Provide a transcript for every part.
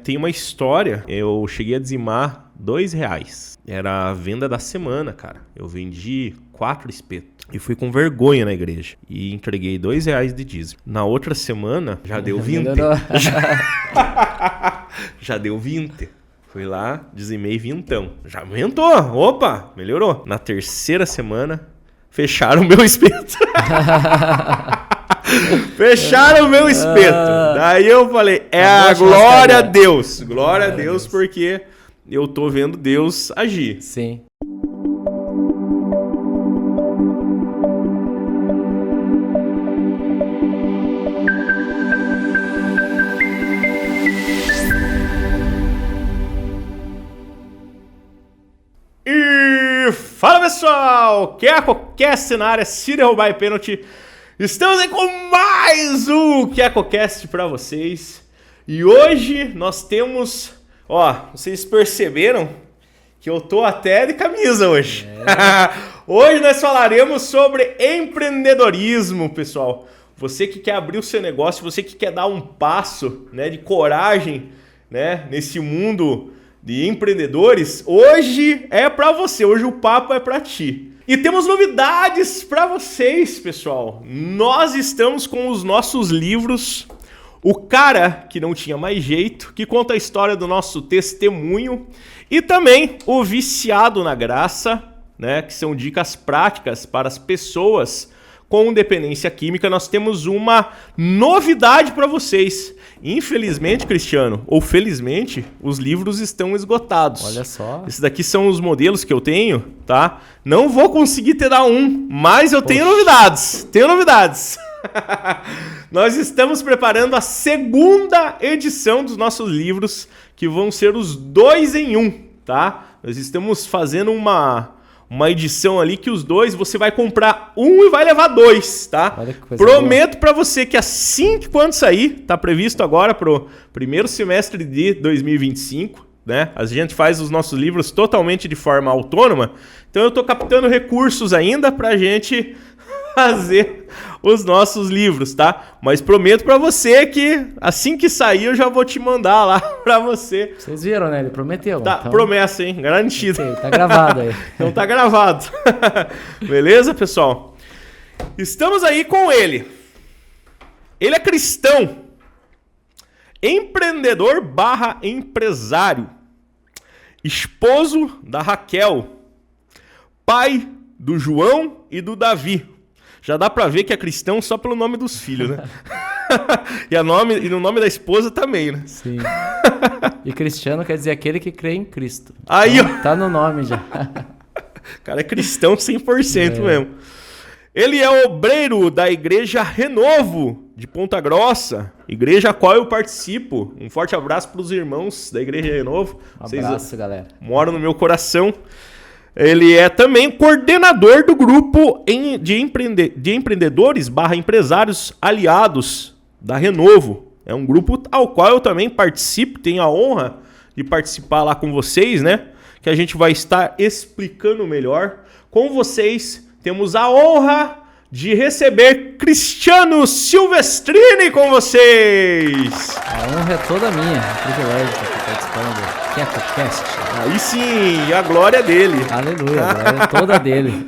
Tem uma história, eu cheguei a dizimar R$2. Era a venda da semana, cara. Eu vendi 4 espetos. E fui com vergonha na igreja. E entreguei R$2 de dízimo. Na outra semana, já deu 20. Já deu 20. Fui lá, dizimei 20. Já aumentou. Opa, melhorou. Na terceira semana, fecharam o meu espeto. Fecharam o meu espeto. Daí eu falei, a glória a Deus. Glória a Deus, porque eu tô vendo Deus agir. Sim. E fala, pessoal, QuecoCast na área, se derrubar é pênalti. Estamos aí com mais um QuecoCast pra vocês. E hoje nós temos, vocês perceberam que eu tô até de camisa hoje. Hoje nós falaremos sobre empreendedorismo, pessoal. Você que quer abrir o seu negócio, você que quer dar um passo, de coragem, nesse mundo de empreendedores, hoje é pra você, hoje o papo é pra ti. E temos novidades pra vocês, pessoal. Nós estamos com os nossos livros, O Cara Que Não Tinha Mais Jeito, que conta a história do nosso testemunho, e também O Viciado na Graça, que são dicas práticas para as pessoas com dependência química. Nós temos uma novidade para vocês. Infelizmente, Cristiano, ou felizmente, os livros estão esgotados. Olha só. Esses daqui são os modelos que eu tenho, tá? Não vou conseguir te dar um, mas eu tenho novidades. Nós estamos preparando a segunda edição dos nossos livros, que vão ser os 2 em 1, tá? Nós estamos fazendo uma edição ali que os 2, você vai comprar um e vai levar 2, tá? Prometo para você que assim que quando sair, tá previsto agora pro primeiro semestre de 2025, A gente faz os nossos livros totalmente de forma autônoma, então eu tô captando recursos ainda pra gente fazer os nossos livros, tá? Mas prometo pra você que assim que sair eu já vou te mandar lá pra você. Vocês viram, né? Ele prometeu. Tá, então... Promessa, hein? Garantido. Okay, tá gravado aí. Então tá gravado. Beleza, pessoal? Estamos aí com ele. Ele é cristão. Empreendedor / empresário. Esposo da Raquel. Pai do João e do Davi. Já dá pra ver que é cristão só pelo nome dos filhos, né? E no nome da esposa também, né? Sim. E cristiano quer dizer aquele que crê em Cristo. Aí, então, tá no nome já. O cara é cristão 100% mesmo. Ele é obreiro da Igreja Renovo de Ponta Grossa, igreja a qual eu participo. Um forte abraço pros irmãos da Igreja Renovo. Abraço, galera. Moram no meu coração. Ele é também coordenador do grupo de empreendedores / empresários aliados da Renovo. É um grupo ao qual eu também participo, tenho a honra de participar lá com vocês, Que a gente vai estar explicando melhor. Com vocês, temos a honra de receber Cristiano Silvestrini com vocês. A honra é toda minha, é um privilégio estar aqui participando do QuecoCast. Aí sim, a glória é dele. Aleluia, a glória é toda dele.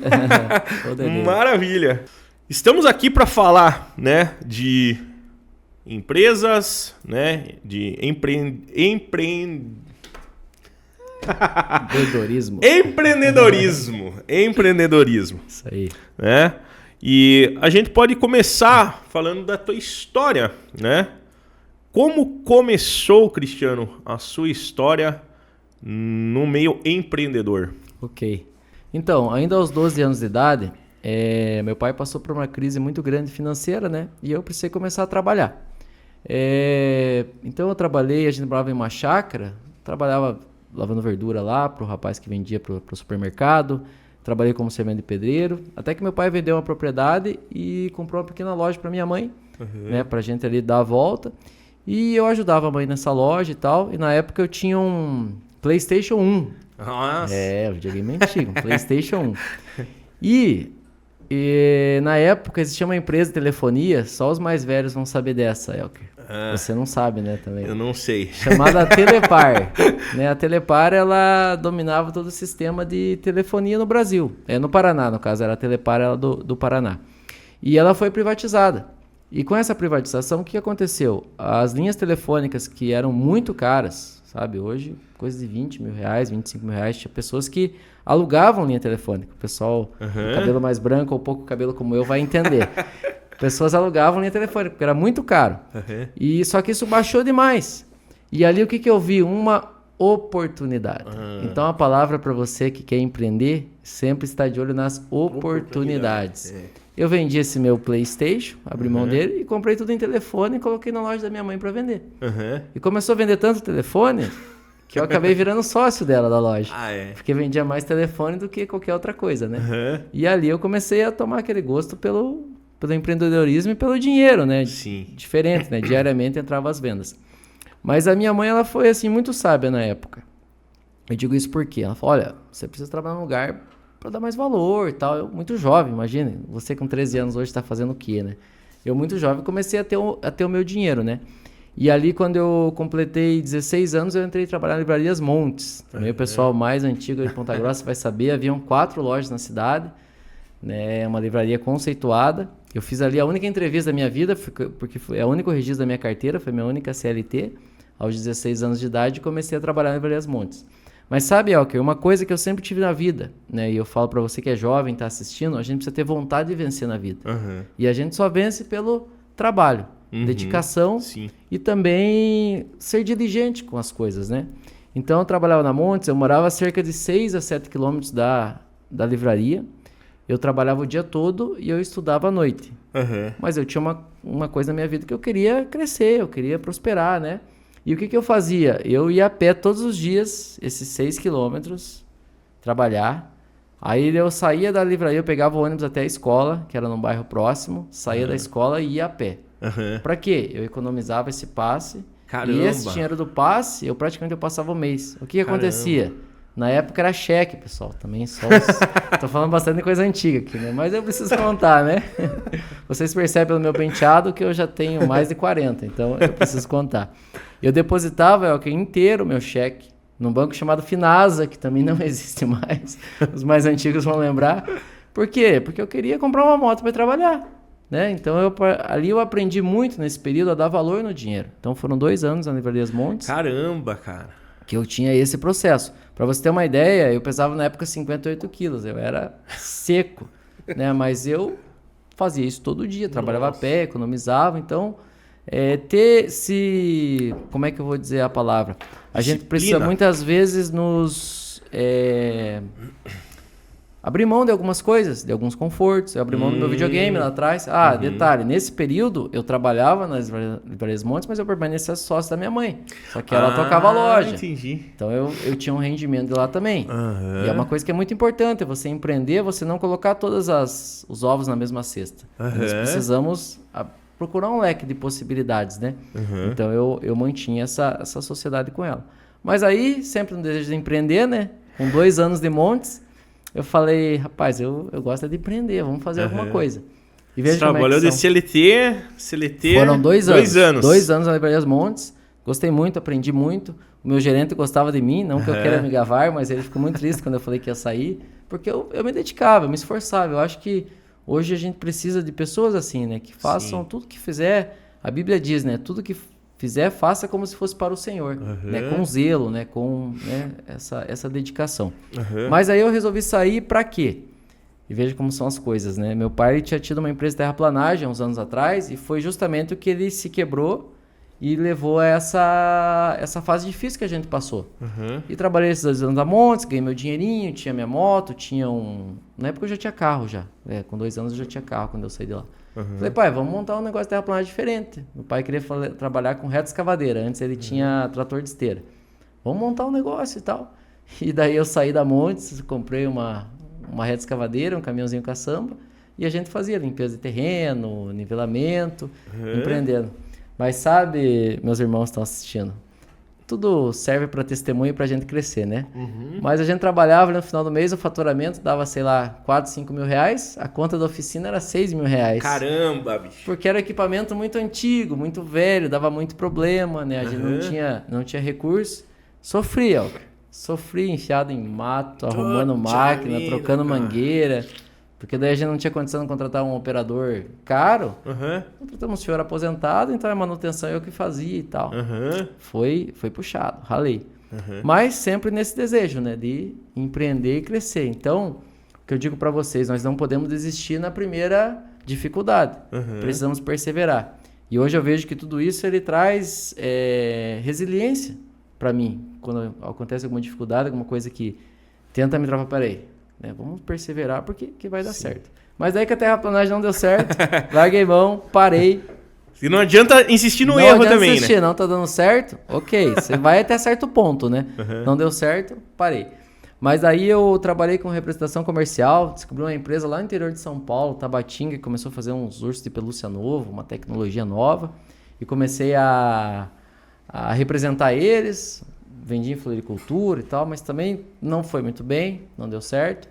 Toda dele. Maravilha. Estamos aqui para falar, de empresas, de Empreendedorismo. Isso aí. E a gente pode começar falando da tua história, Como começou, Cristiano, a sua história no meio empreendedor? Ok. Então, ainda aos 12 anos de idade, meu pai passou por uma crise muito grande financeira, E eu precisei começar a trabalhar. Então eu trabalhei, a gente morava em uma chácara, trabalhava lavando verdura lá para o rapaz que vendia para o supermercado, trabalhei como servente de pedreiro, até que meu pai vendeu uma propriedade e comprou uma pequena loja para minha mãe, para a gente ali dar a volta. E eu ajudava a mãe nessa loja e tal, e na época eu tinha um PlayStation 1. Nossa! O videogame antigo, um PlayStation 1. E na época existia uma empresa de telefonia, só os mais velhos vão saber dessa, Elker. Você não sabe, né, também. Eu não sei. Chamada Telepar. Né? A Telepar, ela dominava todo o sistema de telefonia no Brasil. No Paraná, no caso, era a Telepar ela do Paraná. E ela foi privatizada. E com essa privatização, o que aconteceu? As linhas telefônicas que eram muito caras, sabe? Hoje, coisa de 20 mil reais, 25 mil reais. Tinha pessoas que alugavam linha telefônica. O pessoal com cabelo mais branco ou pouco cabelo como eu vai entender. Pessoas alugavam linha telefônica, porque era muito caro. E só que isso baixou demais. E ali o que eu vi? Uma oportunidade. Então a palavra para você que quer empreender, sempre está de olho nas oportunidades. Eu vendi esse meu PlayStation, abri mão dele e comprei tudo em telefone e coloquei na loja da minha mãe para vender. E começou a vender tanto telefone que eu acabei virando sócio dela da loja. Porque vendia mais telefone do que qualquer outra coisa, né? E ali eu comecei a tomar aquele gosto pelo empreendedorismo e pelo dinheiro, né? Sim. Diferente, né? Diariamente entrava as vendas. Mas a minha mãe, ela foi, assim, muito sábia na época. Eu digo isso porque ela falou, olha, você precisa trabalhar num lugar para dar mais valor e tal. Eu, muito jovem, imagine. Você com 13 anos hoje está fazendo o quê, né? Eu, muito jovem, comecei a ter o meu dinheiro, né? E ali, quando eu completei 16 anos, eu entrei trabalhar na Livrarias Montes. Também o pessoal mais antigo de Ponta Grossa vai saber. Haviam 4 lojas na cidade, né? Uma livraria conceituada. Eu fiz ali a única entrevista da minha vida, porque foi o único registro da minha carteira, foi minha única CLT. Aos 16 anos de idade, comecei a trabalhar na Livrarias Montes. Mas sabe, Elker, uma coisa que eu sempre tive na vida, né? E eu falo para você que é jovem, está assistindo, a gente precisa ter vontade de vencer na vida. E a gente só vence pelo trabalho, dedicação e também ser diligente com as coisas, né? Então, eu trabalhava na Montes, eu morava a cerca de 6 a 7 quilômetros da livraria. Eu trabalhava o dia todo e eu estudava à noite. Mas eu tinha uma coisa na minha vida que eu queria crescer, eu queria prosperar, né? E o que eu fazia? Eu ia a pé todos os dias, esses 6 quilômetros, trabalhar. Aí eu saía da livraria, eu pegava o ônibus até a escola, que era num bairro próximo, saía da escola e ia a pé. Pra quê? Eu economizava esse passe. Caramba. E esse dinheiro do passe, eu praticamente passava o mês. O que acontecia? Na época era cheque, pessoal. Também só tô falando bastante de coisa antiga aqui, né? Mas eu preciso contar, né? Vocês percebem pelo meu penteado que eu já tenho mais de 40, então eu preciso contar. Eu depositava inteiro o meu cheque num banco chamado Finasa, que também não existe mais. Os mais antigos vão lembrar. Por quê? Porque eu queria comprar uma moto para trabalhar, né? Então ali eu aprendi muito nesse período a dar valor no dinheiro. Então foram 2 anos na Livrarias Montes. Caramba, cara. Que eu tinha esse processo. Para você ter uma ideia, eu pesava na época 58 quilos. Eu era seco, né? Mas eu fazia isso todo dia. Trabalhava a pé, economizava. Então, como é que eu vou dizer a palavra? A gente precisa muitas vezes abrir mão de algumas coisas, de alguns confortos. Eu abri mão do meu videogame lá atrás. Detalhe, nesse período eu trabalhava nas Livrarias Montes, mas eu permanecia sócio da minha mãe. Só que ela tocava a loja. Entendi. Então eu tinha um rendimento de lá também. E é uma coisa que é muito importante, você empreender, você não colocar todos os ovos na mesma cesta. Nós precisamos procurar um leque de possibilidades, né? Então eu mantinha essa sociedade com ela. Mas aí, sempre no desejo de empreender, né? Com 2 anos de Montes, eu falei, rapaz, eu gosto de empreender, vamos fazer alguma coisa. E veja você trabalhou de CLT. Foram 2 anos. 2 anos. 2 anos na Livrarias Montes. Gostei muito, aprendi muito. O meu gerente gostava de mim, não que eu queira me gavar, mas ele ficou muito triste quando eu falei que ia sair. Porque eu me dedicava, eu me esforçava. Eu acho que hoje a gente precisa de pessoas assim, né? Que façam tudo que fizer. A Bíblia diz, né? Tudo que fizer, faça como se fosse para o Senhor, né? Com zelo, né? Com essa dedicação. Mas aí eu resolvi sair para quê? E veja como são as coisas, né? Meu pai tinha tido uma empresa de terraplanagem uns anos atrás e foi justamente o que ele se quebrou e levou a essa fase difícil que a gente passou. E trabalhei esses 2 anos a Montes, ganhei meu dinheirinho, tinha minha moto, na época eu já tinha carro já. Com 2 anos eu já tinha carro quando eu saí de lá. Falei, pai, vamos montar um negócio de terraplanagem diferente. Meu pai queria trabalhar com reta escavadeira. Antes ele tinha trator de esteira. Vamos montar um negócio e tal. E daí eu saí da Montes, comprei uma reta escavadeira, um caminhãozinho caçamba. E a gente fazia limpeza de terreno, nivelamento, empreendendo. Mas sabe, meus irmãos estão assistindo, tudo serve para testemunho para a gente crescer, né? Mas a gente trabalhava no final do mês, o faturamento dava, sei lá, 4, 5 mil reais, a conta da oficina era 6 mil reais. Caramba, bicho. Porque era equipamento muito antigo, muito velho, dava muito problema, né? A gente não tinha recurso. Sofria, enfiado em mato, arrumando máquina, trocando mangueira. Porque daí a gente não tinha condição de contratar um operador caro. Contratamos um senhor aposentado, então a manutenção eu que fazia e tal. Foi puxado, ralei. Mas sempre nesse desejo, né? De empreender e crescer. Então, o que eu digo para vocês, nós não podemos desistir na primeira dificuldade. Precisamos perseverar. E hoje eu vejo que tudo isso ele traz resiliência para mim. Quando acontece alguma dificuldade, alguma coisa que tenta me travar, peraí. Né? Vamos perseverar porque que vai dar certo. Mas daí que a terraplanagem não deu certo, larguei mão, parei. E não adianta insistir no erro também, né? Não tá dando certo, ok, você vai até certo ponto, né? Não deu certo, parei. Mas aí eu trabalhei com representação comercial, descobri uma empresa lá no interior de São Paulo, Tabatinga, que começou a fazer uns ursos de pelúcia novo, uma tecnologia nova, e comecei a representar eles. Vendi em floricultura e tal, mas também não foi muito bem, não deu certo.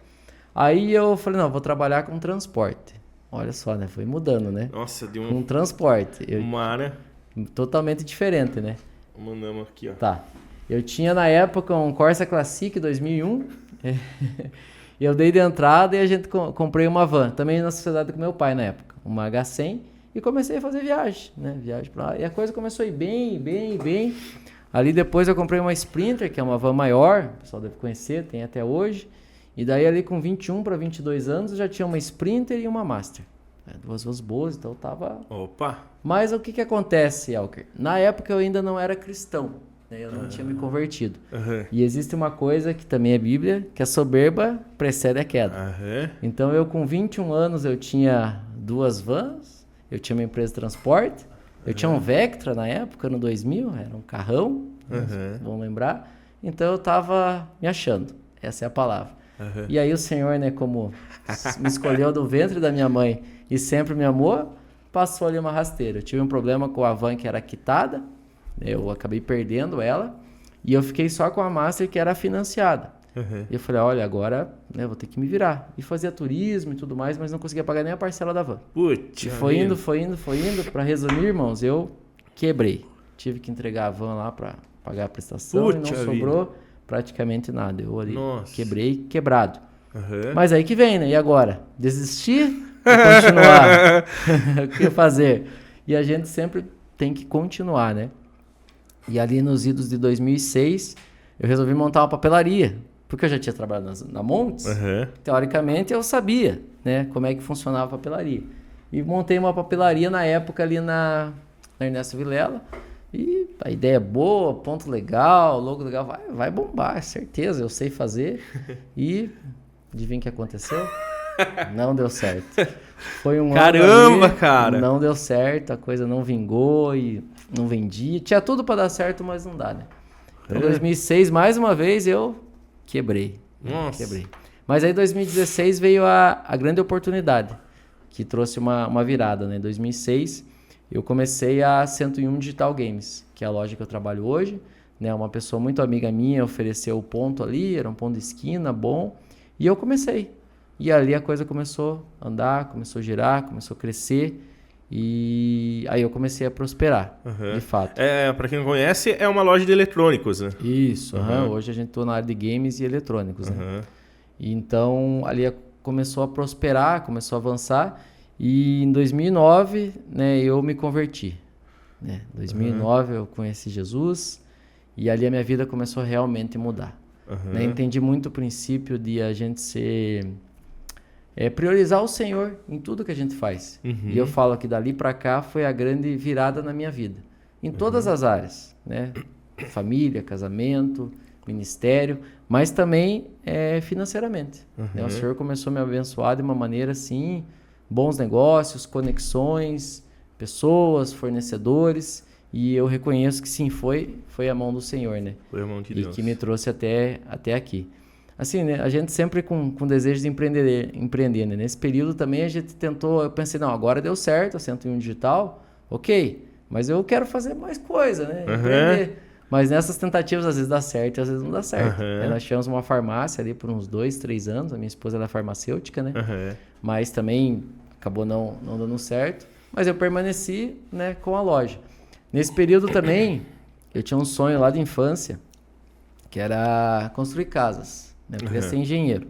Aí eu falei, não, vou trabalhar com transporte. Olha só, né? Foi mudando, né? Nossa, de um transporte. Uma área totalmente diferente, né? Mandamos aqui, ó. Tá. Eu tinha na época um Corsa Classic 2001. Eu dei de entrada e a gente comprei uma van, também na sociedade com meu pai na época, uma H100, e comecei a fazer viagem, né? Viagem pra lá. E a coisa começou a ir bem. Ali depois eu comprei uma Sprinter, que é uma van maior, o pessoal deve conhecer, tem até hoje. E daí ali com 21 para 22 anos eu já tinha uma Sprinter e uma Master. Duas vans boas, então eu tava... Opa! Mas o que acontece, Elker? Na época eu ainda não era cristão, né? Eu não tinha me convertido. E existe uma coisa que também é Bíblia, que a soberba precede a queda. Então eu com 21 anos eu tinha 2 vans, eu tinha uma empresa de transporte, eu tinha um Vectra na época, no 2000, era um carrão, vamos lembrar. Então eu tava me achando, essa é a palavra. E aí o Senhor, né, como me escolheu do ventre da minha mãe e sempre me amou, passou ali uma rasteira. Eu tive um problema com a van que era quitada, eu acabei perdendo ela, e eu fiquei só com a Master que era financiada. E eu falei, olha, agora né, vou ter que me virar. E fazia turismo e tudo mais, mas não conseguia pagar nem a parcela da van. Putz, e foi indo. Pra resumir, irmãos, eu quebrei. Tive que entregar a van lá pra pagar a prestação e não sobrou praticamente nada. Eu ali quebrei, quebrado. Mas aí que vem, né? E agora? Desistir ou continuar? O que fazer? E a gente sempre tem que continuar, né? E ali nos idos de 2006, eu resolvi montar uma papelaria. Porque eu já tinha trabalhado na Montes, teoricamente eu sabia, né, como é que funcionava a papelaria. E montei uma papelaria na época ali na Ernesto Vilela. E a ideia é boa, ponto legal, logo legal, vai bombar, certeza, eu sei fazer. E adivinha o que aconteceu? Não deu certo. Foi um Caramba, ano ali, cara! Não deu certo, a coisa não vingou e não vendi. Tinha tudo para dar certo, mas não dá, né? Então, em 2006, mais uma vez, eu quebrei. Quebrei. Mas aí em 2016 veio a grande oportunidade, que trouxe uma virada, né? Em 2006 eu comecei a 101 Digital Games, que é a loja que eu trabalho hoje, né? Uma pessoa muito amiga minha ofereceu o ponto ali, era um ponto de esquina, bom, e eu comecei. E ali a coisa começou a andar, começou a girar, começou a crescer, e aí eu comecei a prosperar, de fato. Para quem não conhece, é uma loja de eletrônicos, né? Isso, hoje a gente está na área de games e eletrônicos, né? E então ali começou a prosperar, começou a avançar, e em 2009, né, eu me converti. Né? Em 2009 eu conheci Jesus, e ali a minha vida começou a realmente mudar. Né? Entendi muito o princípio de a gente priorizar o Senhor em tudo que a gente faz. E eu falo que dali para cá foi a grande virada na minha vida. Em todas as áreas, né? Família, casamento, ministério, mas também financeiramente. Né? O Senhor começou a me abençoar de uma maneira assim, bons negócios, conexões, pessoas, fornecedores, e eu reconheço que sim, foi a mão do Senhor, né? Foi a mão de Deus. Deus. Que me trouxe até aqui. Assim, né? A gente sempre com desejo de empreender, né? Nesse período também a gente tentou, eu pensei, não, agora deu certo, a 101 Digital, ok, mas eu quero fazer mais coisa, né? Empreender. Mas nessas tentativas, às vezes dá certo e às vezes não dá certo. Uhum. Aí nós tivemos uma farmácia ali por uns 2, 3 anos. A minha esposa ela é farmacêutica, né? Uhum. Mas também acabou não dando certo. Mas eu permaneci, né, com a loja. Nesse período também, eu tinha um sonho lá de infância, que era construir casas. Né? Eu queria ser engenheiro.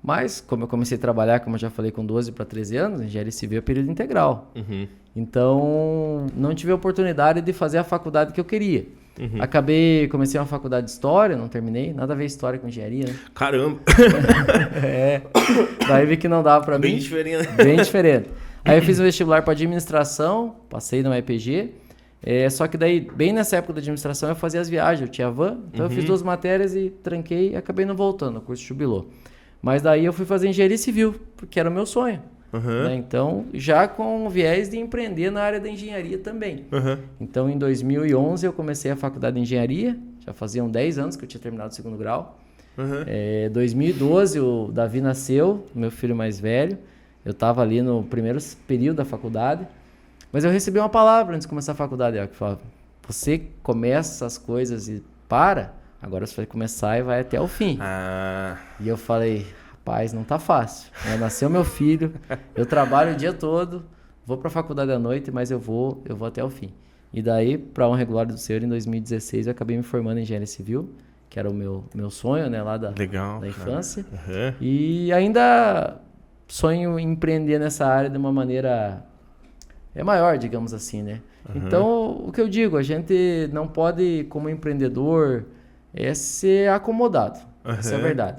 Mas, como eu comecei a trabalhar, como eu já falei, com 12 para 13 anos, engenharia civil é período integral. Uhum. Então, não tive a oportunidade de fazer a faculdade que eu queria. Uhum. Comecei uma faculdade de História, não terminei. Nada a ver História com Engenharia, né? Caramba! Daí vi que não dava para mim. Bem diferente. Bem diferente. Aí eu fiz um vestibular para administração, passei no EPG. Só que daí, bem nessa época da administração, eu fazia as viagens, eu tinha van. Então eu fiz 2 matérias e tranquei e acabei não voltando, o curso jubilou. Mas daí eu fui fazer engenharia civil, porque era o meu sonho. Uhum. Né? Então, já com o viés de empreender na área da engenharia também. Uhum. Então, em 2011, eu comecei a faculdade de engenharia. Já faziam 10 anos que eu tinha terminado o 2º grau. Uhum. 2012, o Davi nasceu, meu filho mais velho. Eu estava ali no primeiro período da faculdade. Mas eu recebi uma palavra antes de começar a faculdade, que falava, você começa as coisas e para, agora você vai começar e vai até o fim. E eu falei, rapaz, não tá fácil. Nasceu meu filho, eu trabalho o dia todo, vou para a faculdade à noite, mas eu vou até o fim. E daí, para honra e glória do Senhor, em 2016, eu acabei me formando em engenharia civil, que era o meu sonho, né, lá da infância. Uhum. E ainda sonho em empreender nessa área de uma maneira maior, digamos assim, né? Uhum. Então, o que eu digo, a gente não pode, como empreendedor, ser acomodado. Essa é a verdade.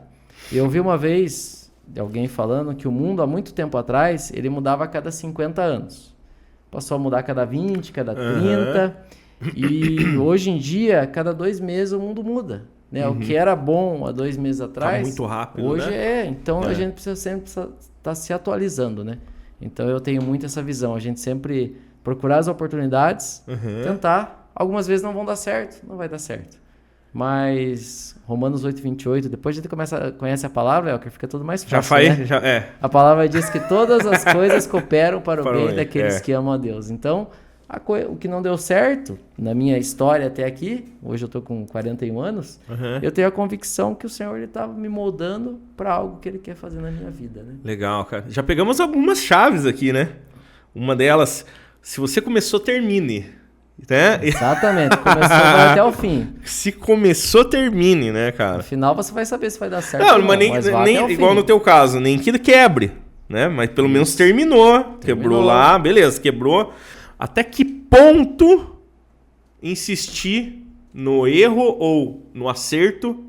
Eu vi uma vez alguém falando que o mundo, há muito tempo atrás, ele mudava a cada 50 anos. Passou a mudar a cada 20, cada 30. E hoje em dia, cada 2 meses o mundo muda. Né? O que era bom há 2 meses atrás, tá muito rápido, hoje né? Então a gente precisa sempre estar se atualizando, né? Então eu tenho muito essa visão. A gente sempre procurar as oportunidades, tentar. Algumas vezes não vão dar certo, não vai dar certo. Mas Romanos 8:28, depois a gente conhece a palavra, Elker, fica tudo mais fácil. Né? A palavra diz que todas as coisas cooperam para o bem daqueles que amam a Deus. Então, o que não deu certo na minha história até aqui, hoje eu estou com 41 anos, eu tenho a convicção que o Senhor está me moldando para algo que Ele quer fazer na minha vida. Né? Legal, cara. Já pegamos algumas chaves aqui, né? Uma delas, se você começou, termine. Né? Exatamente, começou vai até o fim. Se começou, termine, né, cara? No final você vai saber se vai dar certo não, ou não, mas nem igual no teu caso, nem que quebre, né? Mas pelo menos terminou. Quebrou lá, beleza, quebrou. Até que ponto insistir no erro ou no acerto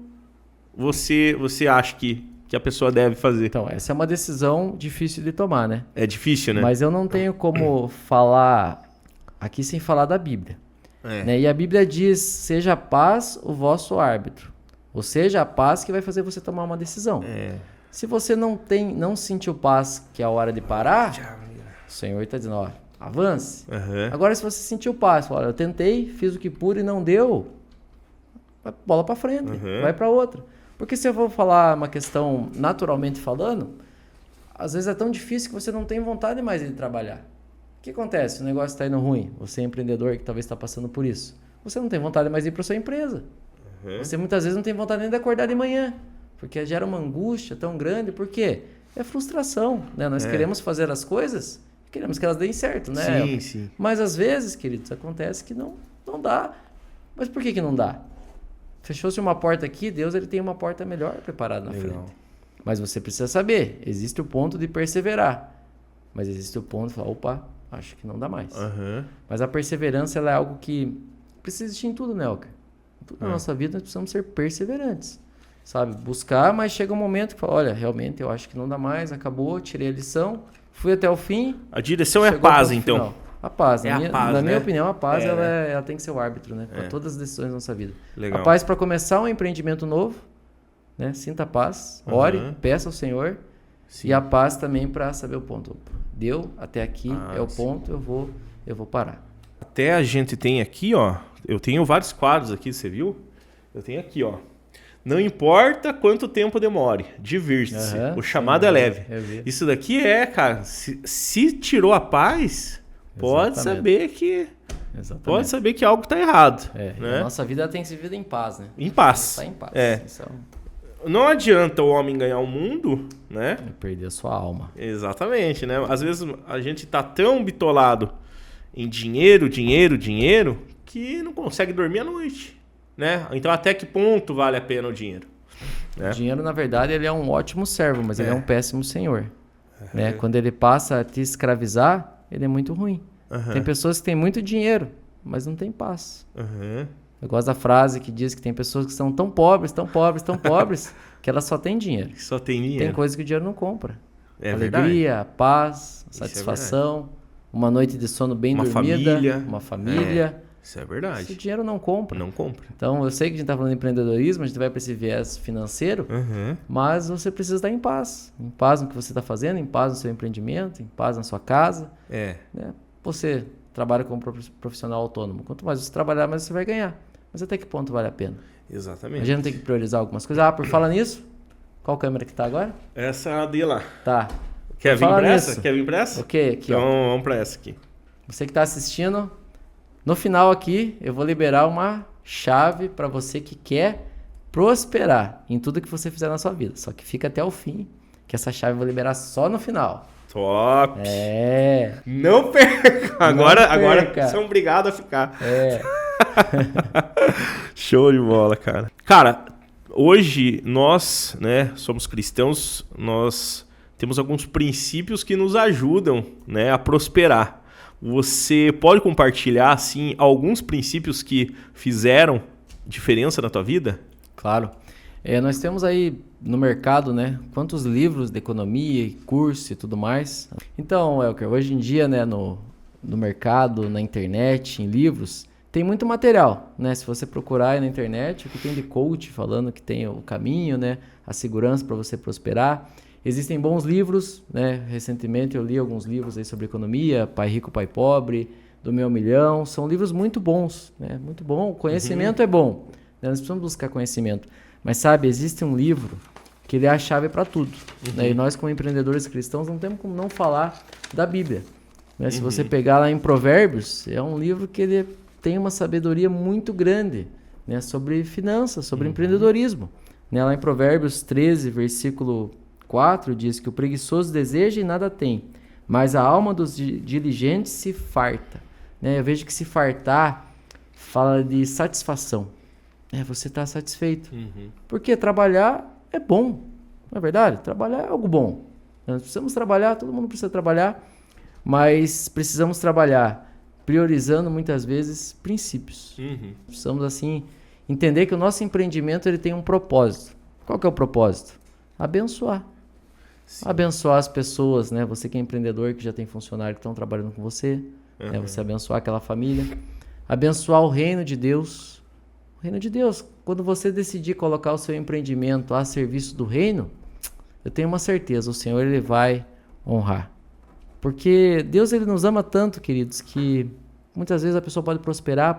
você acha que a pessoa deve fazer? Então, essa é uma decisão difícil de tomar, né? É difícil, né? Mas eu não tenho como falar aqui sem falar da Bíblia. Né? E a Bíblia diz, seja a paz o vosso árbitro. Ou seja, a paz que vai fazer você tomar uma decisão. Se você não sentiu paz, que é a hora de parar, o Senhor está dizendo, ó, avance. Agora, se você sentiu paz, olha, eu tentei, fiz o que pude e não deu, bola para frente, vai para outra. Porque se eu vou falar uma questão naturalmente falando, às vezes é tão difícil que você não tem vontade mais de trabalhar. O que acontece? O negócio está indo ruim. Você é empreendedor que talvez está passando por isso. Você não tem vontade mais de ir para sua empresa. Você muitas vezes não tem vontade nem de acordar de manhã. Porque gera uma angústia tão grande. Por quê? É frustração. Né? Nós queremos fazer as coisas, queremos que elas deem certo. Né? Sim. Mas às vezes, queridos, acontece que não dá. Mas por que não dá? Fechou-se uma porta aqui, Deus ele tem uma porta melhor preparada na frente. Mas você precisa saber, existe o ponto de perseverar. Mas existe o ponto de falar, opa, acho que não dá mais. Mas a perseverança ela é algo que precisa existir em tudo, né, Elker? Em tudo na nossa vida nós precisamos ser perseverantes. Sabe? Buscar, mas chega um momento que fala, olha, realmente eu acho que não dá mais, acabou, tirei a lição, fui até o fim. A direção é a paz, então. Final. A paz. Na minha opinião, a paz ela tem que ser o árbitro, né? Para todas as decisões da nossa vida. Legal. A paz para começar um empreendimento novo, né? Sinta a paz, ore, peça ao Senhor. Sim. E a paz também para saber o ponto. Deu, até aqui é o ponto, eu vou parar. Até a gente tem aqui, ó, eu tenho vários quadros aqui, você viu? Eu tenho aqui, ó. Não importa quanto tempo demore, divirta-se. O chamado é leve. Isso daqui cara, se tirou a paz, pode saber que Exatamente. pode saber que algo está errado. A nossa vida tem que ser vivida em paz, né? Em paz. Tá em paz. Isso Não adianta o homem ganhar o mundo, né? é perder a sua alma. Exatamente, né? Às vezes a gente tá tão bitolado em dinheiro, que não consegue dormir à noite, né? Então até que ponto vale a pena o dinheiro? Né? O dinheiro, na verdade, ele é um ótimo servo, mas ele é um péssimo senhor. Né? Quando ele passa a te escravizar, ele é muito ruim. Tem pessoas que têm muito dinheiro, mas não tem paz. Eu gosto da frase que diz que tem pessoas que são tão pobres, que elas só têm dinheiro. Só tem dinheiro. Tem coisas que o dinheiro não compra. É Alegria, verdade. paz, Isso é satisfação, uma noite de sono bem Uma dormida, família. uma família. Isso é Isso o verdade. dinheiro não compra. Não compra. Então, eu sei que a gente está falando de empreendedorismo, a gente vai para esse viés financeiro, mas você precisa estar em paz. Em paz no que você está fazendo, em paz no seu empreendimento, em paz na sua casa. Né? Você trabalha como profissional autônomo. Quanto mais você trabalhar, mais você vai ganhar. Mas até que ponto vale a pena? Exatamente. A gente não tem que priorizar algumas coisas. Por falar nisso, qual câmera que está agora? Essa é a de lá. Tá. Quer vir falar pra essa? nisso. Quer vir pra essa? Ok, aqui, Então ó. vamos pra essa aqui. Você que está assistindo, no final aqui eu vou liberar uma chave para você que quer prosperar em tudo que você fizer na sua vida. Só que fica até o fim, que essa chave eu vou liberar só no final. Top! Não perca! Agora perca. são obrigados a ficar. Show de bola, cara. Cara, hoje nós, né, somos cristãos, nós temos alguns princípios que nos ajudam, né, a prosperar. Você pode compartilhar, assim, alguns princípios que fizeram diferença na tua vida? Claro. Nós temos aí no mercado, né, quantos livros de economia, curso e tudo mais. Então, Elker, hoje em dia, né, no mercado, na internet, em livros, tem muito material, né? Se você procurar aí na internet, o que tem de coach falando que tem o caminho, né, a segurança para você prosperar. Existem bons livros, né? Recentemente eu li alguns livros aí sobre economia, Pai Rico, Pai Pobre, do Meu Milhão. São livros muito bons, né? Muito bom. O conhecimento é bom, né? Nós precisamos buscar conhecimento. Mas sabe, existe um livro que ele é a chave para tudo. Né? E nós, como empreendedores cristãos, não temos como não falar da Bíblia. Né? Se você pegar lá em Provérbios, é um livro que ele tem uma sabedoria muito grande, né? Sobre finanças, sobre empreendedorismo. Né? Lá em Provérbios 13, versículo 4, diz que o preguiçoso deseja e nada tem, mas a alma dos diligentes se farta. Né? Eu vejo que se fartar fala de satisfação. Você está satisfeito. Porque trabalhar é bom, não é verdade? Trabalhar é algo bom. Nós precisamos trabalhar, todo mundo precisa trabalhar, mas precisamos trabalhar priorizando muitas vezes princípios. Precisamos, assim, entender que o nosso empreendimento ele tem um propósito. Qual que é o propósito? Abençoar. Sim. Abençoar as pessoas, né? Você que é empreendedor, que já tem funcionário que estão trabalhando com você, né? Você abençoar aquela família. Abençoar o reino de Deus. O reino de Deus. Quando você decidir colocar o seu empreendimento a serviço do reino, eu tenho uma certeza, o Senhor ele vai honrar. Porque Deus ele nos ama tanto, queridos, que muitas vezes a pessoa pode prosperar,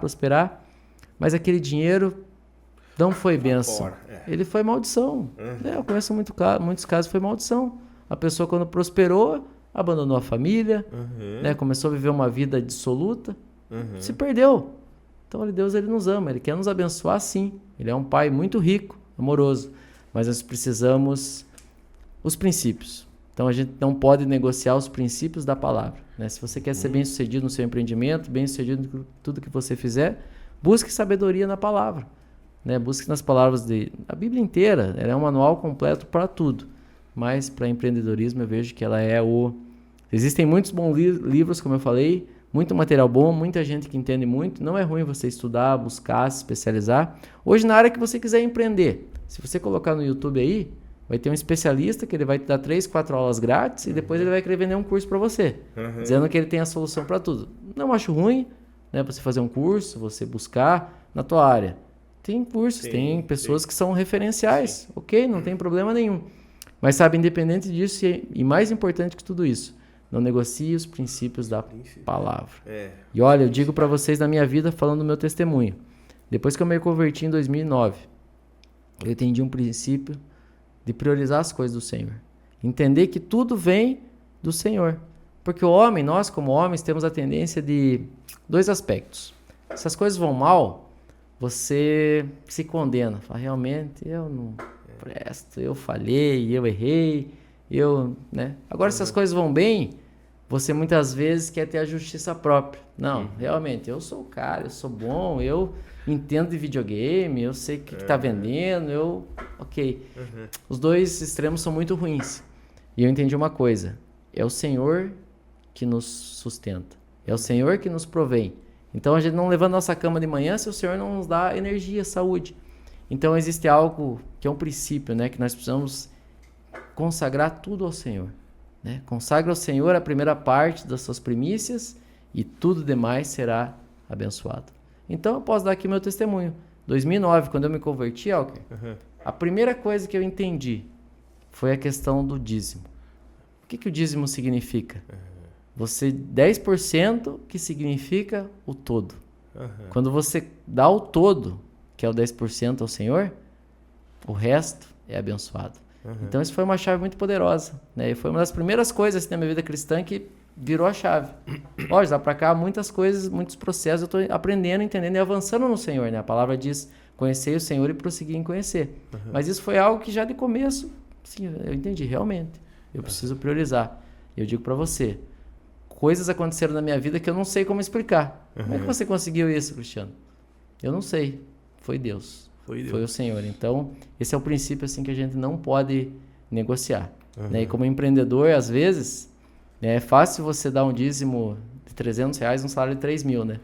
mas aquele dinheiro não foi bênção. Ele foi maldição. Eu conheço muitos casos, foi maldição. A pessoa, quando prosperou, abandonou a família, né, começou a viver uma vida dissoluta, se perdeu. Então, Deus ele nos ama, Ele quer nos abençoar sim. Ele é um Pai muito rico, amoroso. Mas nós precisamos os princípios. Então, a gente não pode negociar os princípios da palavra. Né? Se você quer ser bem-sucedido no seu empreendimento, bem-sucedido em tudo que você fizer, busque sabedoria na palavra. Né? Busque nas palavras a Bíblia inteira, ela é um manual completo para tudo, mas para empreendedorismo eu vejo que ela é Existem muitos bons livros, como eu falei, muito material bom, muita gente que entende muito, não é ruim você estudar, buscar, se especializar. Hoje na área que você quiser empreender, se você colocar no YouTube aí, vai ter um especialista que ele vai te dar 3, 4 aulas grátis e depois ele vai querer vender um curso para você, dizendo que ele tem a solução para tudo. Não acho ruim, né, você fazer um curso, você buscar na tua área. Tem cursos, tem pessoas que são referenciais, ok? Não tem problema nenhum. Mas sabe, independente disso e mais importante que tudo isso, não negocie os princípios da palavra. E olha, eu digo para vocês na minha vida, falando do meu testemunho. Depois que eu me converti em 2009, eu entendi um princípio de priorizar as coisas do Senhor. Entender que tudo vem do Senhor. Porque o homem, nós como homens, temos a tendência de 2 aspectos. Se as coisas vão mal, você se condena. Fala, realmente, eu não presto, eu falhei, eu errei, né? Agora, se as coisas vão bem, você muitas vezes quer ter a justiça própria. Não, realmente, eu sou o cara, eu sou bom, eu entendo de videogame, eu sei o que está vendendo, ok. Os 2 extremos são muito ruins. E eu entendi uma coisa, é o Senhor que nos sustenta, é o Senhor que nos provém. Então a gente não levanta nossa cama de manhã se o Senhor não nos dá energia, saúde. Então existe algo que é um princípio, né, que nós precisamos consagrar tudo ao Senhor. Né? Consagra ao Senhor a primeira parte das suas primícias e tudo demais será abençoado. Então eu posso dar aqui meu testemunho. 2009, quando eu me converti, Alker, a primeira coisa que eu entendi foi a questão do dízimo. O que o dízimo significa? Você 10% que significa o todo. Quando você dá o todo, que é o 10% ao Senhor, o resto é abençoado. Então isso foi uma chave muito poderosa, né? E foi uma das primeiras coisas assim, na minha vida cristã que virou a chave. Lógico, lá pra cá muitas coisas, muitos processos eu estou aprendendo, entendendo e avançando no Senhor, né? A palavra diz, conhecer o Senhor e prosseguir em conhecer. Mas isso foi algo que já de começo, sim, eu entendi, realmente. Eu preciso priorizar. E eu digo para você, coisas aconteceram na minha vida que eu não sei como explicar. Como é que você conseguiu isso, Cristiano? Eu não sei. Foi Deus. Foi o Senhor. Então, esse é o princípio assim, que a gente não pode negociar. Né? E como empreendedor, às vezes, né, é fácil você dar um dízimo de R$300, um salário de 3 mil, né?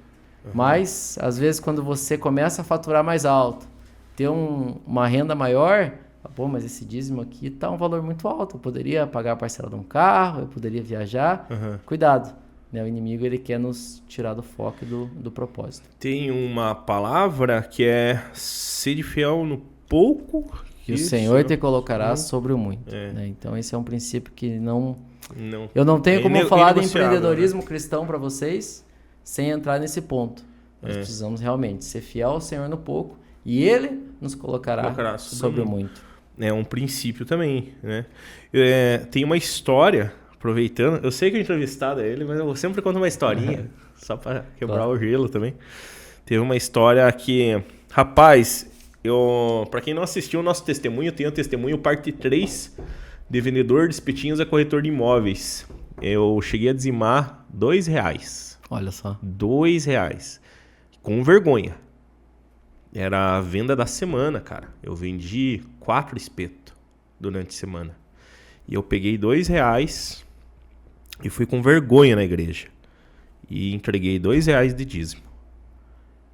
Mas, às vezes, quando você começa a faturar mais alto, ter uma renda maior, pô, mas esse dízimo aqui tá um valor muito alto. Eu poderia pagar a parcela de um carro, eu poderia viajar. Cuidado. Né? O inimigo ele quer nos tirar do foco do propósito. Tem uma palavra que é ser fiel no pouco que o Senhor te colocará sobre o muito. Né? Então esse é um princípio que eu não tenho como falar de empreendedorismo cristão para vocês sem entrar nesse ponto. Nós precisamos realmente ser fiel ao Senhor no pouco e Ele nos colocará sobre o muito. É um princípio também. Né? Tem uma história... Aproveitando, eu sei que o entrevistado é ele, mas eu sempre conto uma historinha, só para quebrar o gelo também. Teve uma história que, rapaz, para quem não assistiu o nosso testemunho, tem o testemunho parte 3 de vendedor de espetinhos a corretor de imóveis. Eu cheguei a dizimar R$2. Olha só. R$2. Com vergonha. Era a venda da semana, cara. Eu vendi 4 espetos durante a semana. E eu peguei R$2 e fui com vergonha na igreja. E entreguei R$2 de dízimo.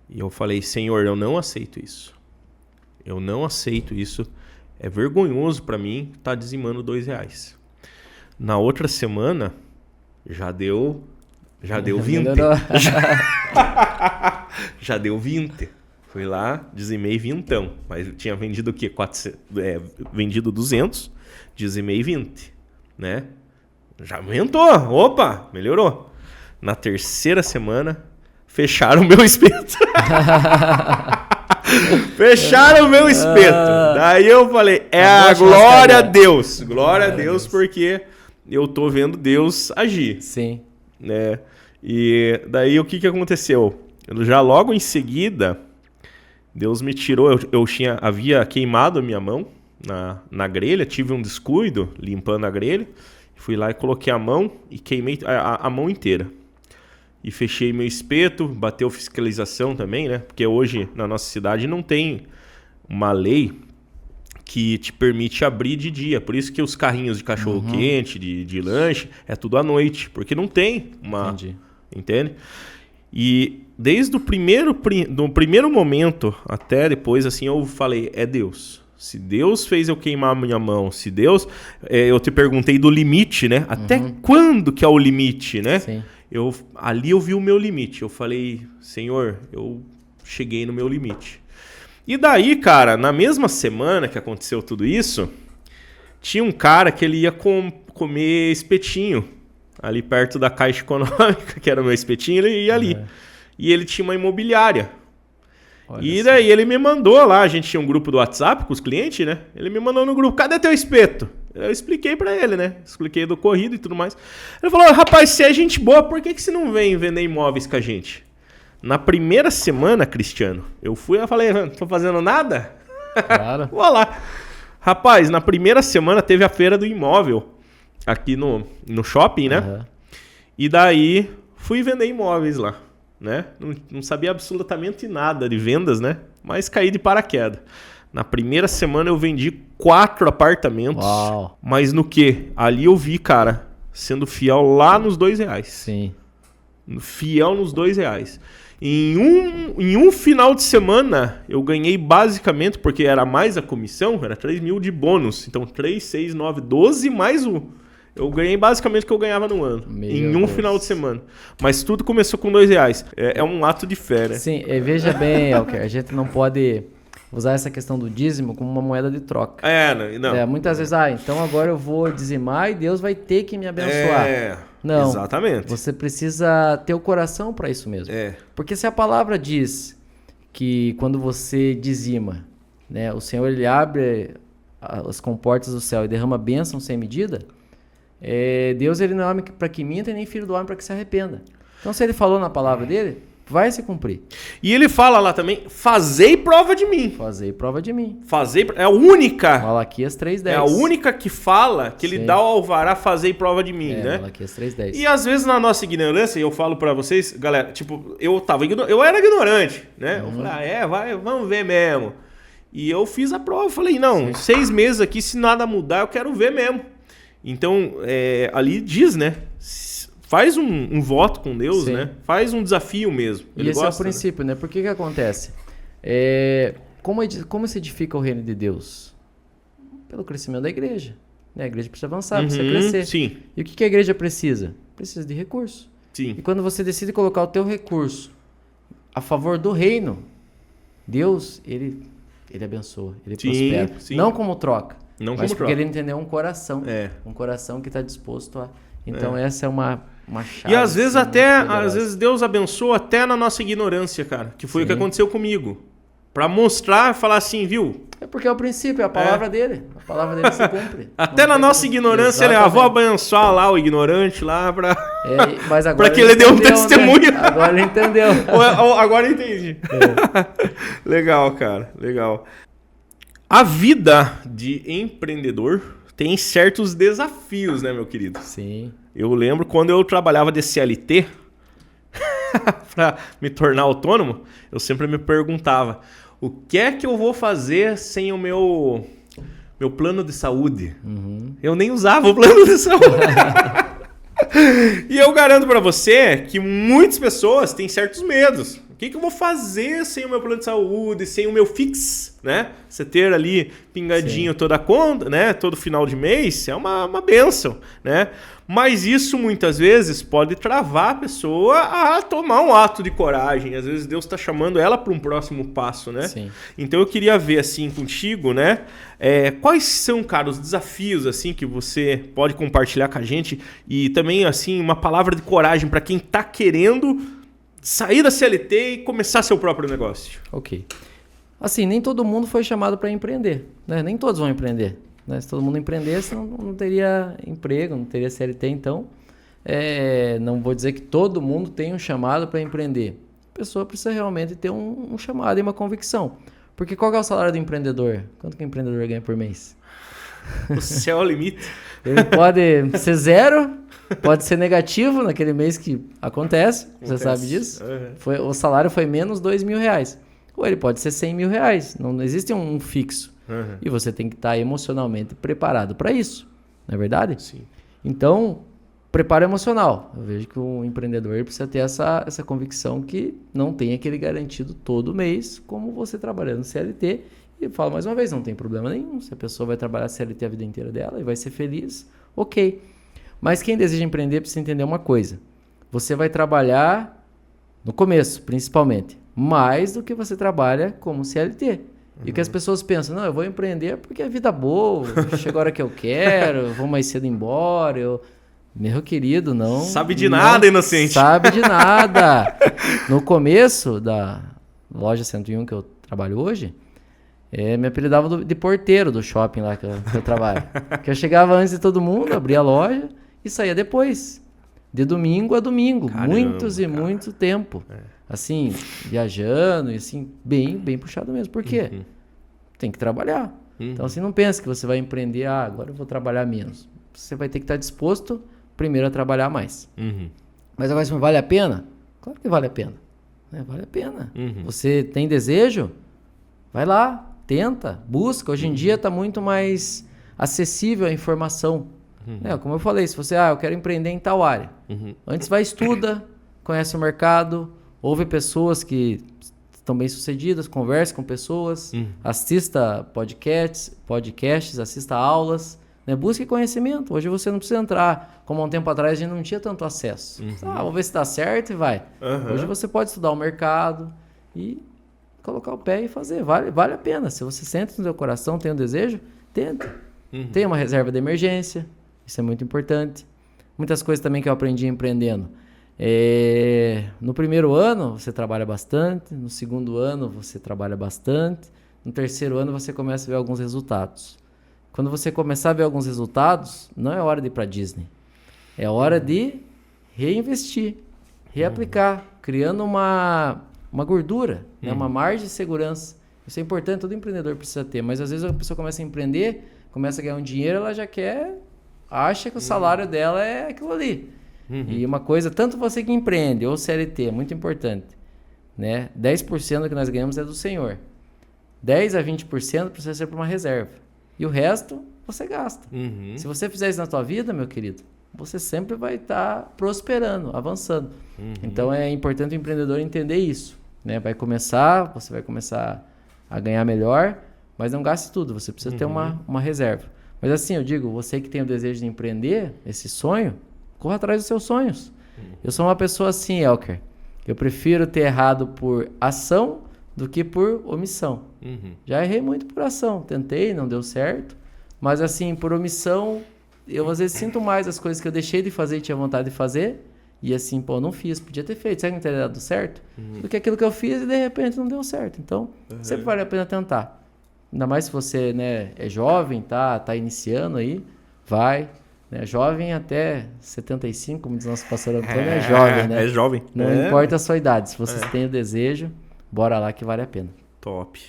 E eu falei, Senhor, eu não aceito isso. Eu não aceito isso. É vergonhoso para mim estar dizimando R$2. Na outra semana, já deu 20. Já deu 20. Fui lá, dizimei 20. Mas eu tinha vendido o quê? Vendido 200, dizimei 20. Né? Já aumentou. Opa, melhorou. Na terceira semana, fecharam o meu espeto. Fecharam o meu espeto. Daí eu falei, a glória a Deus. Glória a Deus, porque eu tô vendo Deus agir. Sim. Né? E daí o que aconteceu? Já logo em seguida, Deus me tirou. Havia queimado a minha mão na grelha, tive um descuido limpando a grelha. Fui lá e coloquei a mão e queimei a mão inteira. E fechei meu espeto, bateu fiscalização também, né? Porque hoje na nossa cidade não tem uma lei que te permite abrir de dia. Por isso que os carrinhos de cachorro-quente, de lanche, é tudo à noite. Porque não tem uma... Entendi. Entende? E desde o primeiro momento até depois, assim, eu falei, é Deus. Se Deus fez eu queimar a minha mão, se Deus... eu te perguntei do limite, né? Até quando que é o limite, né? Sim. Ali eu vi o meu limite. Eu falei, Senhor, eu cheguei no meu limite. E daí, cara, na mesma semana que aconteceu tudo isso, tinha um cara que ele ia comer espetinho ali perto da Caixa Econômica, que era o meu espetinho, ele ia ali. E ele tinha uma imobiliária. Olha E só. daí ele me mandou lá, a gente tinha um grupo do WhatsApp com os clientes, né? Ele me mandou no grupo, cadê teu espeto? Eu expliquei pra ele, né? Expliquei do corrido e tudo mais. Ele falou, rapaz, se é gente boa, por que você não vem vender imóveis com a gente? Na primeira semana, Cristiano, eu falei, não tô fazendo nada? Claro. Vou lá. Rapaz, na primeira semana teve a feira do imóvel aqui no shopping, né? Aham. E daí fui vender imóveis lá, né? Não sabia absolutamente nada de vendas, né? Mas caí de paraquedas. Na primeira semana eu vendi 4 apartamentos. Uau. Mas no que? Ali eu vi, cara, sendo fiel lá nos R$2. Sim. Fiel nos R$2. Em um final de semana, eu ganhei basicamente, porque era mais a comissão, era 3 mil de bônus. Então, 3, 6, 9, 12 mais um. Eu ganhei basicamente o que eu ganhava no ano. Em um Deus. final de semana. Mas tudo começou com R$2. É um ato de fé, né? Sim, veja bem, Elker, a gente não pode usar essa questão do dízimo como uma moeda de troca. Não. Muitas vezes, então agora eu vou dizimar e Deus vai ter que me abençoar. Não, exatamente. você precisa ter o coração para isso mesmo. Porque se a palavra diz que quando você dizima, né, o Senhor ele abre as comportas do céu e derrama bênção sem medida, Deus ele não é homem para que minta e nem filho do homem para que se arrependa. Então se ele falou na palavra dele, vai se cumprir. E ele fala lá também, fazei prova de mim. Fazei prova de mim. É a única. Malaquias 3:10. É a única que fala que ele Sim. dá o alvará, fazei prova de mim, né? Malaquias 3:10. E às vezes na nossa ignorância, eu falo pra vocês, galera, tipo, eu era ignorante, né? Eu falei, vamos ver mesmo. E eu fiz a prova, falei, não, 6 meses aqui, se nada mudar, eu quero ver mesmo. Então, ali diz, né? Faz um voto com Deus, Sim. né? Faz um desafio mesmo. E Ele esse gosta, é o princípio, né? Por que acontece? Como se edifica o reino de Deus? Pelo crescimento da igreja. Né? A igreja precisa avançar, precisa crescer. Sim, E o que a igreja precisa? Precisa de recurso. sim. E quando você decide colocar o teu recurso a favor do reino, Deus, ele abençoa, ele prospera. Sim. Não como troca, Não mas como porque troca. ele entendeu um coração. É. Um coração que está disposto a... Então essa é uma chave. E às vezes assim, até, muito poderosa. às vezes Deus abençoa até na nossa ignorância, cara. Que foi o que Sim. aconteceu comigo. Pra mostrar, falar assim, viu? É porque é o princípio, é a palavra dele. A palavra dele se cumpre. Até Não na tem nossa como- ignorância, ele vou abençoar lá o ignorante lá pra... Mas agora Pra que ele dê um entendeu, testemunho. Né? Agora ele entendeu. Agora eu entendi. Legal, cara. Legal. A vida de empreendedor tem certos desafios, né, meu querido? Sim. Eu lembro quando eu trabalhava de CLT, para me tornar autônomo, eu sempre me perguntava, o que é que eu vou fazer sem o meu plano de saúde? Eu nem usava o plano de saúde. E eu garanto para você que muitas pessoas têm certos medos. O que eu vou fazer sem o meu plano de saúde, sem o meu fix, né? Você ter ali pingadinho toda a conta, né? Todo final de mês é uma bênção, né? Mas isso muitas vezes pode travar a pessoa a tomar um ato de coragem. Às vezes Deus está chamando ela para um próximo passo, né? Sim. Então eu queria ver assim contigo, né? Quais são, cara, os desafios assim que você pode compartilhar com a gente e também assim uma palavra de coragem para quem está querendo sair da CLT e começar seu próprio negócio. Ok. Assim, nem todo mundo foi chamado para empreender, né? Nem todos vão empreender. Né? Se todo mundo empreendesse, não teria emprego, não teria CLT. Então, não vou dizer que todo mundo tem um chamado para empreender. A pessoa precisa realmente ter um chamado e uma convicção. Porque qual que é o salário do empreendedor? Quanto que o empreendedor ganha por mês? O céu é o limite. Ele pode ser 0, pode ser negativo naquele mês que acontece. Você sabe disso? Uhum. O salário foi menos R$2.000. Ou ele pode ser R$100.000. Não existe um fixo. Uhum. E você tem que estar emocionalmente preparado para isso. Não é verdade? Sim. Então, preparo emocional. Eu vejo que o empreendedor ele precisa ter essa convicção que não tem aquele garantido todo mês, como você trabalhando no CLT. E eu falo mais uma vez, não tem problema nenhum. Se a pessoa vai trabalhar CLT a vida inteira dela e vai ser feliz, ok. Mas quem deseja empreender precisa entender uma coisa. Você vai trabalhar, no começo, principalmente, mais do que você trabalha como CLT. E o que as pessoas pensam, não, eu vou empreender porque é vida boa, chega a hora que eu quero, eu vou mais cedo embora, Meu querido, não... Sabe de nada, inocente. Sabe de nada. No começo loja 101 que eu trabalho hoje, me apelidavam de porteiro do shopping lá que eu trabalho. Que eu chegava antes de todo mundo, abria a loja e saía depois. De domingo a domingo. Caramba, muito tempo. Assim, viajando e assim, bem puxado mesmo. Por quê? Tem que trabalhar. Então, assim, não pensa que você vai empreender, agora eu vou trabalhar menos. Você vai ter que estar disposto, primeiro, a trabalhar mais. Mas agora, vale a pena? Claro que vale a pena. Vale a pena. Você tem desejo? Vai lá, tenta, busca. Hoje em dia está muito mais acessível a informação. Como eu falei, se você, eu quero empreender em tal área. Antes vai, estuda, conhece o mercado, ouve pessoas que estão bem sucedidas, converse com pessoas, assista podcasts, assista aulas, busque conhecimento. Hoje você não precisa entrar, como há um tempo atrás a gente não tinha tanto acesso. Vou ver se dá certo e vai. Hoje você pode estudar o mercado e colocar o pé e fazer. Vale a pena. Se você sente no seu coração, tem um desejo, tenta. Tem uma reserva de emergência. Isso é muito importante. Muitas coisas também que eu aprendi empreendendo. No primeiro ano, você trabalha bastante. No segundo ano, você trabalha bastante. No terceiro ano, você começa a ver alguns resultados. Quando você começar a ver alguns resultados, não é hora de ir para Disney. É hora de reinvestir, reaplicar, criando uma gordura, uma margem de segurança. Isso é importante, todo empreendedor precisa ter. Mas às vezes a pessoa começa a empreender, começa a ganhar um dinheiro, ela já acha que o salário dela é aquilo ali. E uma coisa, tanto você que empreende ou CLT, é muito importante, 10% do que nós ganhamos é do Senhor. 10 a 20% precisa ser para uma reserva. E o resto, você gasta. Se você fizer isso na tua vida, meu querido, você sempre vai estar prosperando, avançando. Então, é importante o empreendedor entender isso. Você vai começar a ganhar melhor, mas não gaste tudo. Você precisa ter uma reserva. Mas assim, eu digo, você que tem o desejo de empreender, esse sonho, corra atrás dos seus sonhos. Eu sou uma pessoa assim, Elker. Eu prefiro ter errado por ação do que por omissão. Já errei muito por ação. Tentei, não deu certo. Mas assim, por omissão, eu às vezes sinto mais as coisas que eu deixei de fazer e tinha vontade de fazer. E assim, não fiz, podia ter feito. Será que não teria dado certo? Do que aquilo que eu fiz e de repente não deu certo. Então, sempre vale a pena tentar. Ainda mais se você é jovem, tá iniciando aí, vai. Jovem até 75, como diz nosso pastor Antônio, é jovem, né? É jovem. Não importa a sua idade. Se vocês têm o desejo, bora lá que vale a pena. Top.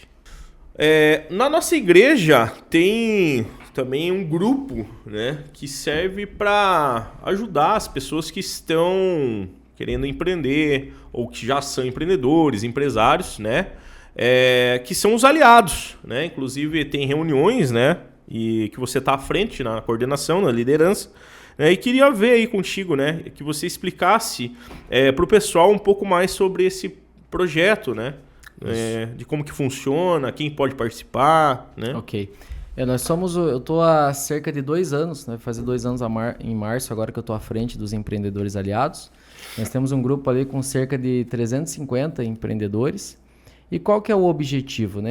Na nossa igreja tem também um grupo, que serve para ajudar as pessoas que estão querendo empreender ou que já são empreendedores, empresários, que são os aliados, Inclusive tem reuniões, e que você está à frente na coordenação, na liderança, e queria ver aí contigo, que você explicasse para o pessoal um pouco mais sobre esse projeto, de como que funciona, quem pode participar, Ok. Eu estou há cerca de 2 anos, vai fazer 2 anos em março, agora que eu estou à frente dos empreendedores aliados. Nós temos um grupo ali com cerca de 350 empreendedores. E qual que é o objetivo?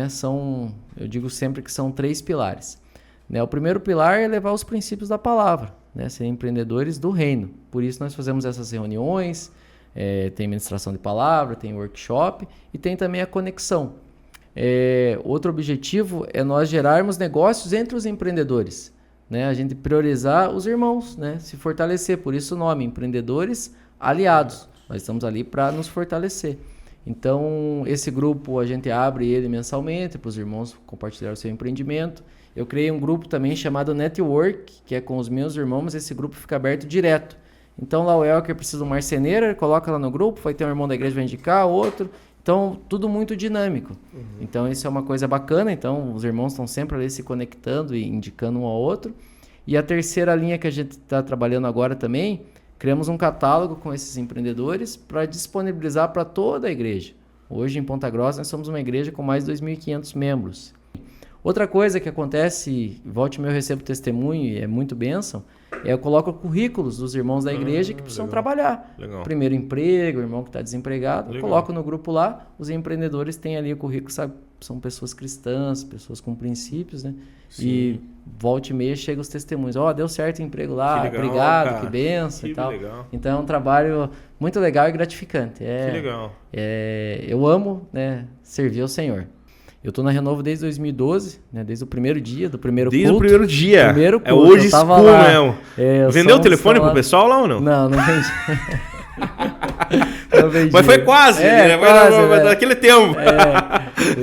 Eu digo sempre que são 3 pilares. O primeiro pilar é levar os princípios da palavra, ser empreendedores do reino. Por isso nós fazemos essas reuniões, tem ministração de palavra, tem workshop e tem também a conexão. Outro objetivo é nós gerarmos negócios entre os empreendedores. A gente priorizar os irmãos, se fortalecer. Por isso o nome, Empreendedores Aliados. Nós estamos ali para nos fortalecer. Então, esse grupo a gente abre ele mensalmente para os irmãos compartilhar o seu empreendimento. Eu criei um grupo também chamado Network, que é com os meus irmãos. Esse grupo fica aberto direto. Então, lá o Elker precisa de um marceneiro, ele coloca lá no grupo, vai ter um irmão da igreja que vai indicar, outro. Então, tudo muito dinâmico. Então, isso é uma coisa bacana. Então, os irmãos estão sempre ali se conectando e indicando um ao outro. E a terceira linha que a gente está trabalhando agora também, criamos um catálogo com esses empreendedores para disponibilizar para toda a igreja. Hoje, em Ponta Grossa, nós somos uma igreja com mais de 2.500 membros. Outra coisa que acontece, volte e meia eu recebo testemunho e é muito bênção, eu coloco currículos dos irmãos da igreja que precisam trabalhar. Legal. Primeiro emprego, o irmão que está desempregado, eu coloco no grupo lá, os empreendedores têm ali o currículo, sabe são pessoas cristãs, pessoas com princípios, né? Sim. E volta e meia chegam os testemunhos. Deu certo o emprego lá, Que legal, obrigado, cara. que benção Que e tal. legal. Então é um trabalho muito legal e gratificante. Que legal. Eu amo, né, servir ao Senhor. Eu tô na Renovo desde 2012, né, desde o primeiro dia, do primeiro culto. Desde o primeiro dia. Primeiro É culto, hoje eu tava school lá. mesmo. Eu Vendeu sou o telefone pro salado- pessoal lá ou não? Não vendi. Não vendi. Mas foi quase, né? quase, Daquele tempo.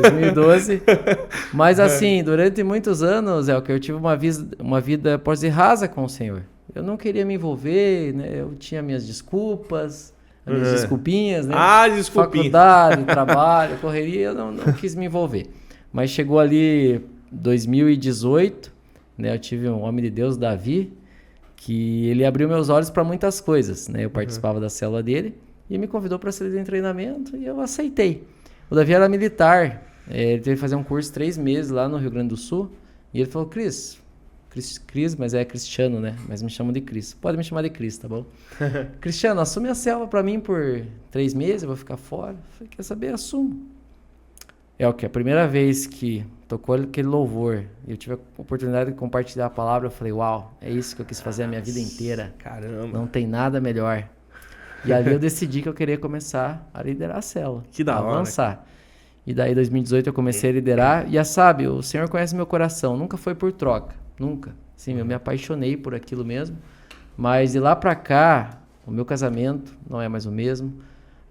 2012. Mas assim, durante muitos anos, que eu tive uma vida, pode dizer, rasa com o Senhor. Eu não queria me envolver, né? Eu tinha minhas desculpas, as minhas desculpinhas, né? Desculpinha. Faculdade, trabalho, correria, eu não quis me envolver. Mas chegou ali 2018, né? Eu tive um homem de Deus, Davi, que ele abriu meus olhos para muitas coisas, né? Eu participava da célula dele e me convidou para ser líder em treinamento e eu aceitei. O Davi era militar, ele teve que fazer um curso 3 meses lá no Rio Grande do Sul e ele falou, Cris, mas é Cristiano, né? Mas me chamam de Cris. Pode me chamar de Cris, tá bom? Cristiano, assume a célula para mim por 3 meses, eu vou ficar fora. Eu falei, quer saber? Assumo. A primeira vez que tocou aquele louvor, eu tive a oportunidade de compartilhar a palavra, eu falei, uau, é isso que eu quis fazer a minha vida inteira. Caramba. Não tem nada melhor. E ali eu decidi que eu queria começar a liderar a célula. Que da hora. Avançar. E daí, em 2018, eu comecei a liderar. E sabe, o Senhor conhece meu coração. Nunca foi por troca. Nunca. Sim, eu me apaixonei por aquilo mesmo. Mas de lá pra cá, o meu casamento não é mais o mesmo.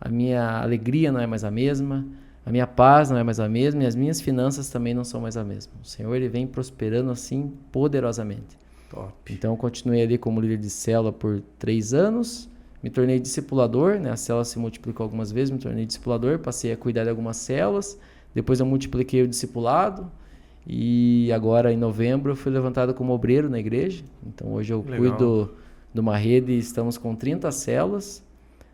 A minha alegria não é mais a mesma. A minha paz não é mais a mesma. E as minhas finanças também não são mais a mesma. O Senhor, ele vem prosperando assim, poderosamente. Top. Então, eu continuei ali como líder de célula por 3 anos. Me tornei discipulador, né? A célula se multiplicou algumas vezes, me tornei discipulador, passei a cuidar de algumas células. Depois eu multipliquei o discipulado. E agora, em novembro, eu fui levantado como obreiro na igreja. Então, hoje eu cuido de uma rede e estamos com 30 células.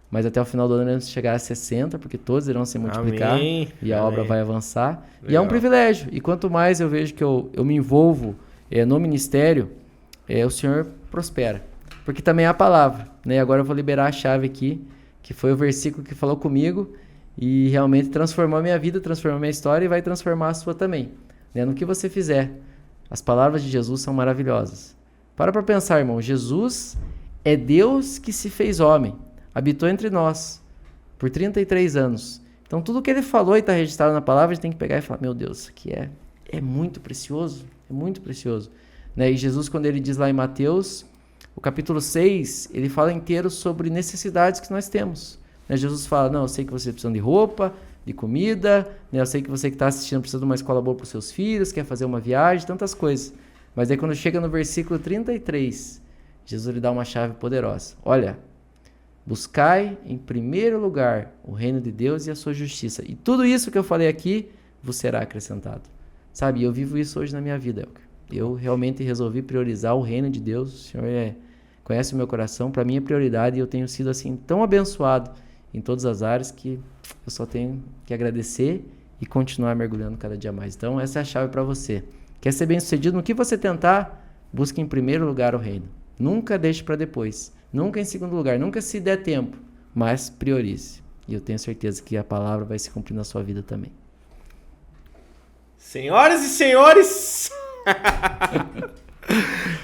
Mas até o final do ano iremos chegar a 60, porque todos irão se multiplicar. Amém. E a obra vai avançar. Legal. E é um privilégio. E quanto mais eu vejo que eu me envolvo no ministério, o Senhor prospera. Porque também é a palavra, né? Agora eu vou liberar a chave aqui, que foi o versículo que falou comigo e realmente transformou a minha vida, transformou a minha história e vai transformar a sua também. Né? No que você fizer, as palavras de Jesus são maravilhosas. Para pensar, irmão, Jesus é Deus que se fez homem, habitou entre nós por 33 anos. Então tudo que ele falou e está registrado na palavra, a gente tem que pegar e falar, meu Deus, isso aqui é muito precioso, é muito precioso. Né? E Jesus, quando ele diz lá em Mateus, o capítulo 6, ele fala inteiro sobre necessidades que nós temos. Né? Jesus fala, não, eu sei que você precisa de roupa, de comida, né? Eu sei que você que está assistindo precisa de uma escola boa para os seus filhos, quer fazer uma viagem, tantas coisas. Mas aí quando chega no versículo 33, Jesus lhe dá uma chave poderosa. Olha, buscai em primeiro lugar o reino de Deus e a sua justiça. E tudo isso que eu falei aqui vos será acrescentado. Sabe, eu vivo isso hoje na minha vida, Elker. Eu realmente resolvi priorizar o reino de Deus. O Senhor conhece o meu coração. Para mim é prioridade e eu tenho sido assim tão abençoado em todas as áreas que eu só tenho que agradecer e continuar mergulhando cada dia mais. Então essa é a chave para você. Quer ser bem-sucedido no que você tentar? Busque em primeiro lugar o reino. Nunca deixe para depois. Nunca em segundo lugar. Nunca se der tempo. Mas priorize. E eu tenho certeza que a palavra vai se cumprir na sua vida também. Senhoras e senhores...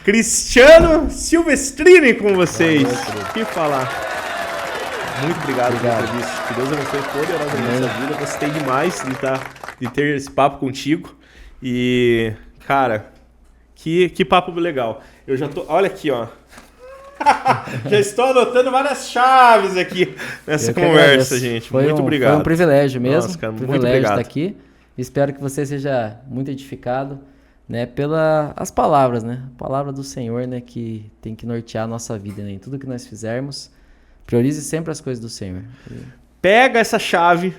Cristiano Silvestrini com vocês. O que falar? Muito obrigado por isso. Que Deus abençoe poderosamente a vida. Gostei demais de ter esse papo contigo. E, cara, que papo legal. Eu já tô. Olha aqui, ó. Já estou anotando várias chaves aqui nessa conversa, gente. Muito obrigado. Foi um privilégio mesmo. Nossa, cara, muito privilégio obrigado. estar aqui. Espero que você seja muito edificado, né, pelas palavras, né? A palavra do Senhor, né, que tem que nortear a nossa vida, né? Em tudo que nós fizermos, priorize sempre as coisas do Senhor. Pega essa chave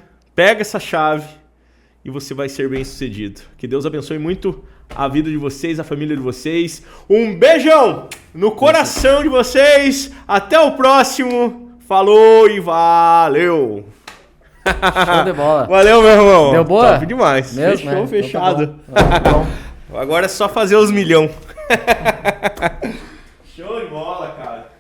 e você vai ser bem-sucedido. Que Deus abençoe muito a vida de vocês, a família de vocês. Um beijão no coração de vocês. Até o próximo. Falou e valeu. Show de bola. Valeu, meu irmão. Deu boa? Top demais. Mesmo, Fechou, né? fechado. Então tá bom. Agora é só fazer os milhão. Show de bola, cara.